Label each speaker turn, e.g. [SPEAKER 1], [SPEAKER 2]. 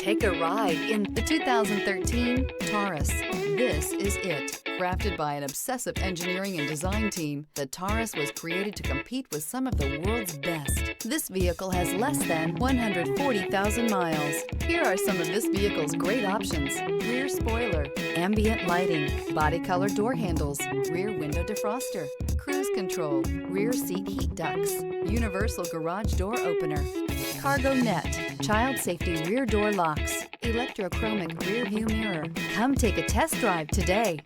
[SPEAKER 1] Take a ride in the 2013 Taurus. This is it. Crafted by an obsessive engineering and design team, the Taurus was created to compete with some of the world's best. This vehicle has less than 140,000 miles. Here are some of this vehicle's great options: rear spoiler, ambient lighting, body color door handles, rear window defroster, cruise control, rear seat heat ducts, universal garage door opener, cargo net, child safety rear door locks, electrochromic rear view mirror. Come take a test drive today.